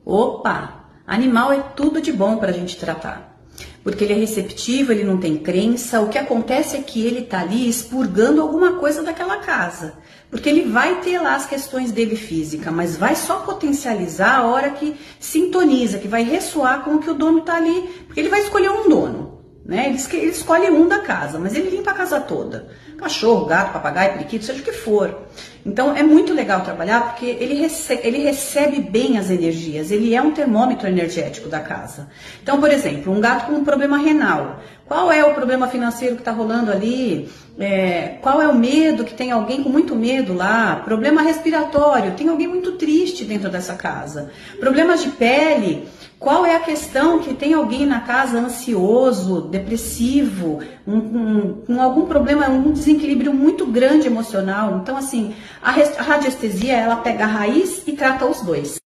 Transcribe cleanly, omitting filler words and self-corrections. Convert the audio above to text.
Opa! Animal é tudo de bom para a gente tratar. Porque ele é receptivo, ele não tem crença. O que acontece é que ele está ali expurgando alguma coisa daquela casa. Porque ele vai ter lá as questões dele física, mas vai só potencializar a hora que sintoniza, que vai ressoar com o que o dono está ali. Porque ele vai escolher um dono, né? Ele escolhe um da casa, mas ele limpa a casa toda. Cachorro, gato, papagaio, periquito, seja o que for. Então é muito legal trabalhar porque ele recebe bem as energias, ele é um termômetro energético da casa. Então, por exemplo, um gato com um problema renal, qual é o problema financeiro que está rolando ali? Qual é o medo, que tem alguém com muito medo lá? Problema respiratório, tem alguém muito triste dentro dessa casa. Problemas de pele, qual é a questão que tem alguém na casa ansioso, depressivo, com algum problema, um desequilíbrio muito grande emocional? Então, assim, a radiestesia, ela pega a raiz e trata os dois.